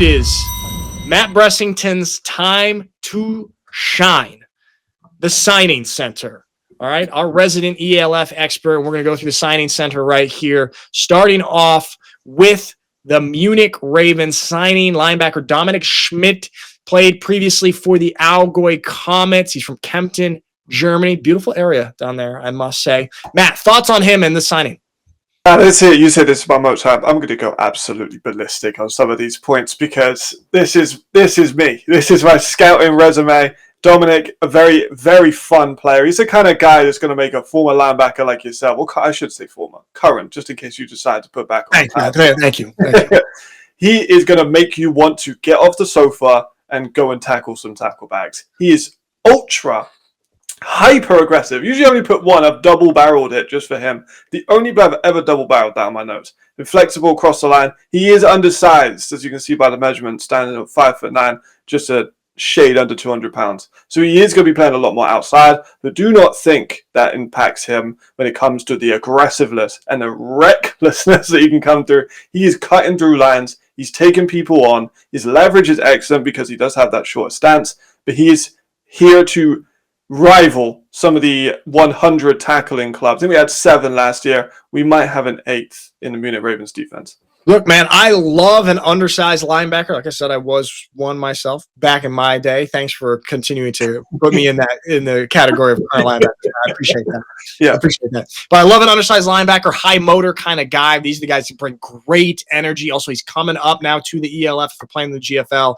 it is Matt Bressington's time to shine. The signing center. All right, our resident ELF expert. We're going to go through the signing center right here, starting off with the Munich Ravens signing linebacker Dominic Schmidt, played previously for the Allgäu Comets. He's from Kempten, Germany. Beautiful area down there, I must say. Matt, thoughts on him and the signing? Let's hear you say this about much time. I'm going to go absolutely ballistic on some of these points because this is me. This is my scouting resume. Dominic, a very, very fun player. He's the kind of guy that's going to make a former linebacker like yourself. Well, I should say former, current, just in case you decide to put back on. Thank you. He is going to make you want to get off the sofa and go and tackle some tackle bags. He is ultra hyper aggressive. Usually I only put one. I've double barreled it just for him. The only player I've ever double barreled down my notes. Been flexible across the line. He is undersized, as you can see by the measurement, standing at 5'9", just a shade under 200 pounds. So he is going to be playing a lot more outside, but do not think that impacts him when it comes to the aggressiveness and the recklessness that he can come through. He is cutting through lines. He's taking people on. His leverage is excellent because he does have that short stance, but he is here to rival some of the 100 tackling clubs. I think we had 7 last year. We might have an 8th in the Munich Ravens defense. Look, man, I love an undersized linebacker. Like I said, I was one myself back in my day. Thanks for continuing to put me in the category of current linebacker. I appreciate that. Yeah, I appreciate that. But I love an undersized linebacker, high motor kind of guy. These are the guys who bring great energy. Also, he's coming up now to the ELF for playing the GFL.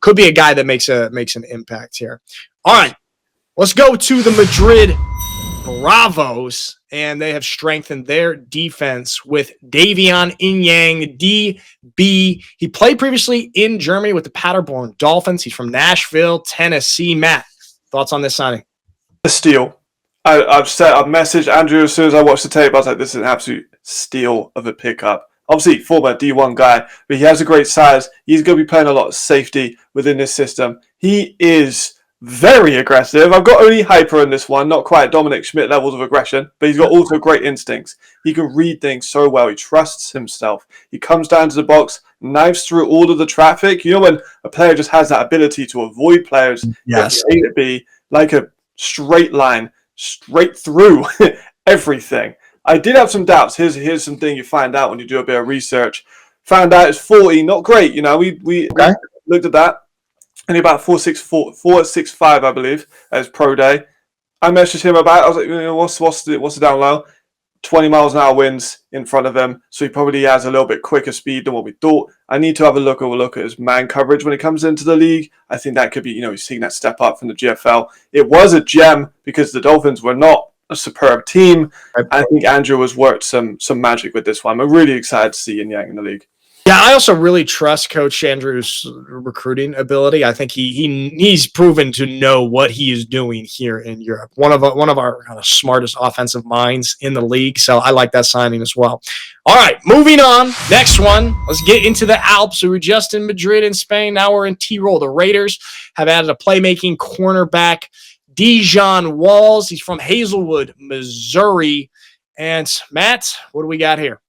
Could be a guy that makes an impact here. All right, let's go to the Madrid Bravos, and they have strengthened their defense with Davion Inyang, DB. He played previously in Germany with the Paderborn Dolphins. He's from Nashville, Tennessee. Matt, thoughts on this signing? A steal. I've messaged Andrew as soon as I watched the tape. I was like, this is an absolute steal of a pickup. Obviously, former D1 guy, but he has a great size. He's going to be playing a lot of safety within this system. He is very aggressive. I've got only hyper in this one, not quite Dominic Schmidt levels of aggression, but he's got also great instincts. He can read things so well. He trusts himself. He comes down to the box, knives through all of the traffic. You know when a player just has that ability to avoid players, yes, A to B, like a straight line, straight through everything. I did have some doubts. Here's something you find out when you do a bit of research. Found out it's 40, not great. You know, we looked at that. Only about 4.65, I believe, as pro day. I messaged him about it. I was like, what's the down low? 20 miles an hour winds in front of him, so he probably has a little bit quicker speed than what we thought. I need to have a look at his man coverage when it comes into the league. I think that could be, he's taking that step up from the GFL. It was a gem because the Dolphins were not a superb team. I think Andrew has worked some magic with this one. I'm really excited to see Yang in the league. Yeah, I also really trust Coach Andrew's recruiting ability. I think he's proven to know what he is doing here in Europe. One of our kind of smartest offensive minds in the league. So I like that signing as well. All right, moving on. Next one. Let's get into the Alps. We were just in Madrid in Spain. Now we're in Tirol. The Raiders have added a playmaking cornerback, Dijon Walls. He's from Hazelwood, Missouri. And Matt, what do we got here?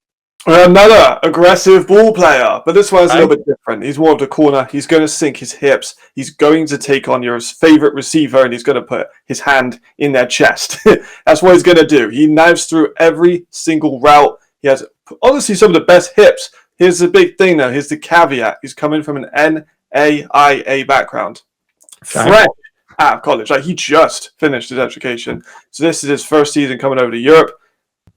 Another aggressive ball player, but this one's a little bit different. He's more of the corner. He's going to sink his hips. He's going to take on your favorite receiver, and he's going to put his hand in their chest. That's what he's going to do. He knives through every single route. He has, honestly, some of the best hips. Here's the big thing, though. Here's the caveat. He's coming from an NAIA background. Fresh out of college. Like, he just finished his education. So this is his first season coming over to Europe.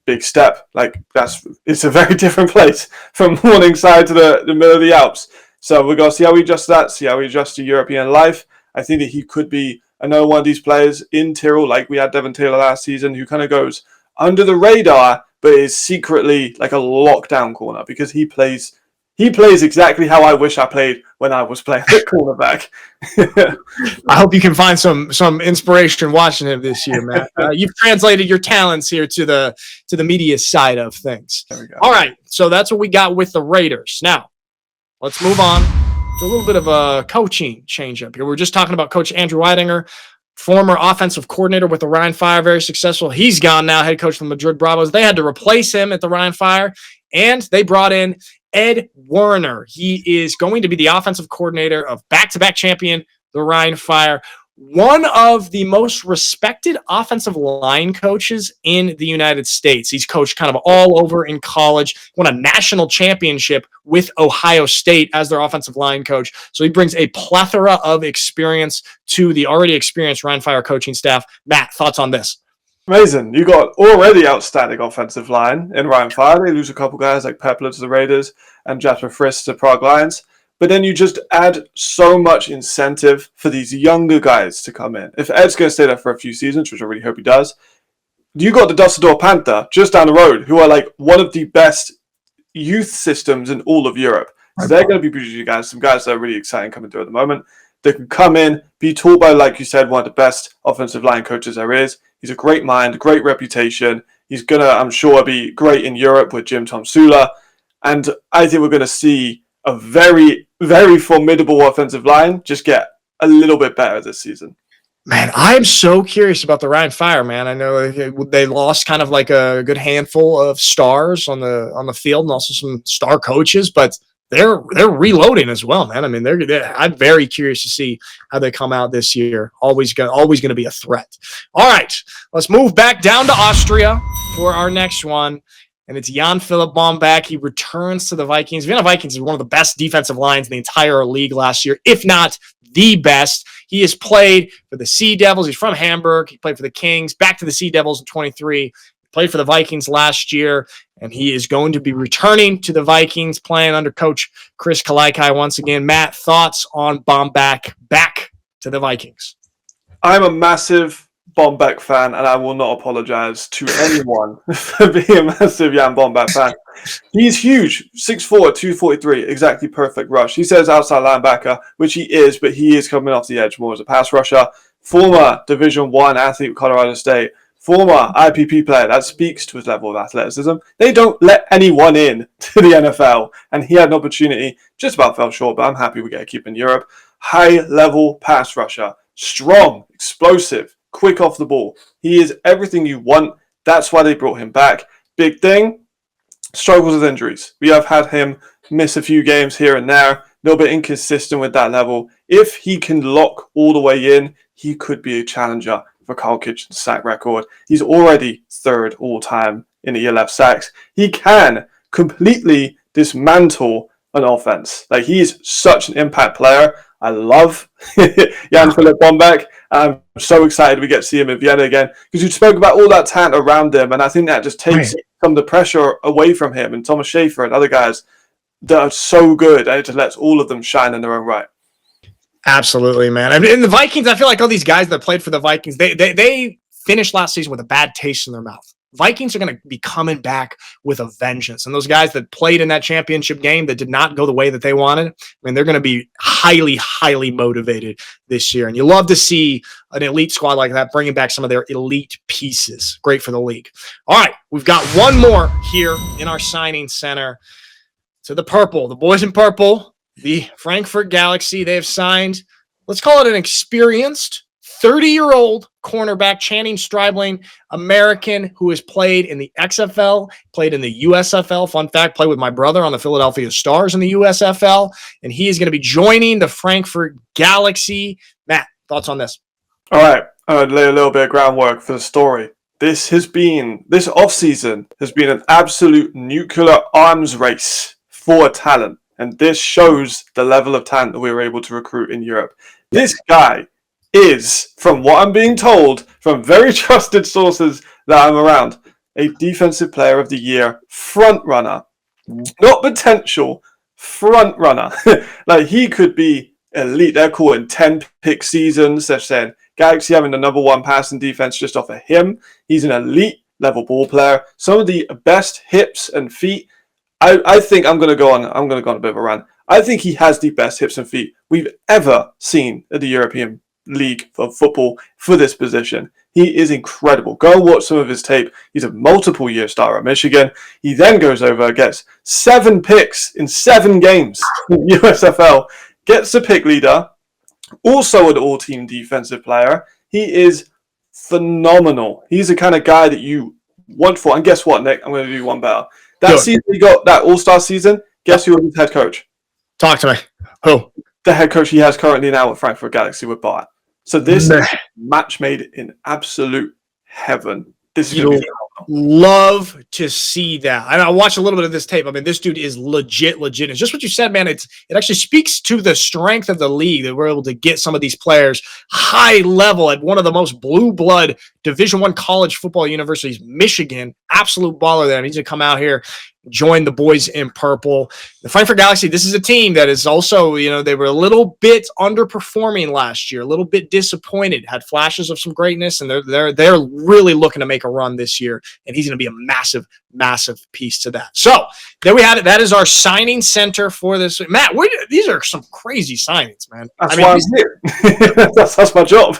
Big step. It's a very different place from Morningside to the middle of the Alps. So we're going to see how he adjusts that, see how he adjusts to European life. I think that he could be another one of these players in Tirol, like we had Devon Taylor last season, who kind of goes under the radar, but is secretly like a lockdown corner because he plays exactly how I wish I played when I was playing at cornerback. I hope you can find some inspiration watching him this year, Matt. You've translated your talents here to the media side of things. There we go. All right, so that's what we got with the Raiders. Now, let's move on to a little bit of a coaching change up here. We're just talking about Coach Andrew Weidinger, former offensive coordinator with the Rhein Fire, very successful. He's gone now, head coach of the Madrid Bravos. They had to replace him at the Rhein Fire, and they brought in Ed Werner. He is going to be the offensive coordinator of back-to-back champion, the Rhein Fire. One of the most respected offensive line coaches in the United States. He's coached kind of all over in college, won a national championship with Ohio State as their offensive line coach. So he brings a plethora of experience to the already experienced Rhein Fire coaching staff. Matt, thoughts on this? Amazing. You got already outstanding offensive line in Rhein Fire. They lose a couple guys like Pepler to the Raiders and Jasper Frisk to Prague Lions. But then you just add so much incentive for these younger guys to come in. If Ed's going to stay there for a few seasons, which I really hope he does, you got the Dusseldorf Panther just down the road, who are like one of the best youth systems in all of Europe. So they're going to be producing guys, some guys that are really exciting coming through at the moment. They can come in, be taught by, like you said, one of the best offensive line coaches there is. He's a great mind, great reputation. He's going to, I'm sure, be great in Europe with Jim Tom Sula. And I think we're going to see a very, very formidable offensive line just get a little bit better this season. Man, I'm so curious about the Rhein Fire, man. I know they lost kind of like a good handful of stars on the field and also some star coaches, but they're reloading as well, man. I mean, I'm very curious to see how they come out this year. Always going to be a threat. All right, let's move back down to Austria for our next one. And it's Jan-Philipp Bombeck. He returns to the Vikings. Vienna Vikings is one of the best defensive lines in the entire league last year, if not the best. He has played for the Sea Devils. He's from Hamburg. He played for the Kings, back to the Sea Devils in 23. Played for the Vikings last year, and he is going to be returning to the Vikings, playing under Coach Chris Kalaikai once again. Matt, thoughts on Bombeck back to the Vikings? I'm a massive Bombeck fan, and I will not apologize to anyone for being a massive Jan Bombeck fan. He's huge, 6'4", 243, exactly perfect rush. He says outside linebacker, which he is, but he is coming off the edge more as a pass rusher. Former Division I athlete with Colorado State, former IPP player. That speaks to his level of athleticism. They don't let anyone in to the NFL, and he had an opportunity, just about fell short, but I'm happy we get a keep in Europe. High-level pass rusher, strong, explosive, quick off the ball. He is everything you want. That's why they brought him back. Big thing, struggles with injuries. We have had him miss a few games here and there, a little bit inconsistent with that level. If he can lock all the way in, he could be a challenger for Carl Kitchen's sack record. He's already third all-time in ELF sacks. He can completely dismantle an offense. Like, he is such an impact player. I love Jan-Philipp Bombeck. I'm so excited we get to see him in Vienna again, because you spoke about all that talent around him, and I think that just takes some of the pressure away from him and Thomas Schaefer and other guys that are so good, and it just lets all of them shine in their own right. Absolutely, man. I mean, in the Vikings, I feel like all these guys that played for the Vikings, they finished last season with a bad taste in their mouth. Vikings are going to be coming back with a vengeance. And those guys that played in that championship game that did not go the way that they wanted, I mean, they're going to be highly, highly motivated this year. And you love to see an elite squad like that bringing back some of their elite pieces. Great for the league. All right, we've got one more here in our signing center. To the purple, the boys in purple, the Frankfurt Galaxy. They have signed, let's call it an experienced 30-year-old cornerback, Channing Stribling, American, who has played in the XFL, played in the USFL. Fun fact, played with my brother on the Philadelphia Stars in the USFL, and he is going to be joining the Frankfurt Galaxy. Matt, thoughts on this? All right, I'll lay a little bit of groundwork for the story. This offseason has been an absolute nuclear arms race for talent, and this shows the level of talent that we were able to recruit in Europe. This guy is, from what I'm being told from very trusted sources that I'm around, a Defensive Player of the Year front runner. Not potential, front runner. Like, he could be elite. They're calling 10-pick seasons. They're saying Galaxy having the number one passing defense just off of him. He's an elite level ball player. Some of the best hips and feet. I think I'm going to go on a bit of a rant. I think he has the best hips and feet we've ever seen at the European League of football for this position. He is incredible. Go and watch some of his tape. He's a multiple-year star at Michigan. He then goes over, gets 7 picks in 7 games in USFL, gets the pick leader, also an all-team defensive player. He is phenomenal. He's the kind of guy that you want for. And guess what, Nick? I'm going to do one better. That season he got, that all-star season, Guess who is head coach? Talk to me. Who? The head coach he has currently now at Frankfurt Galaxy with Bayern. So this is a match made in absolute heaven. This is going to be love to see that. I watched a little bit of this tape. I mean, this dude is legit. It's just what you said, man. It actually speaks to the strength of the league that we're able to get some of these players high level at one of the most blue blood Division I college football universities, Michigan. Absolute baller there. And he's going to come out here, join the boys in purple. The Frankfurt Galaxy, this is a team that is also, they were a little bit underperforming last year, a little bit disappointed, had flashes of some greatness, and they're really looking to make a run this year, and he's going to be a massive piece to that. So there we have it. That is our signing center for this. Matt, these are some crazy signings, man. That's why I'm here. That's my job.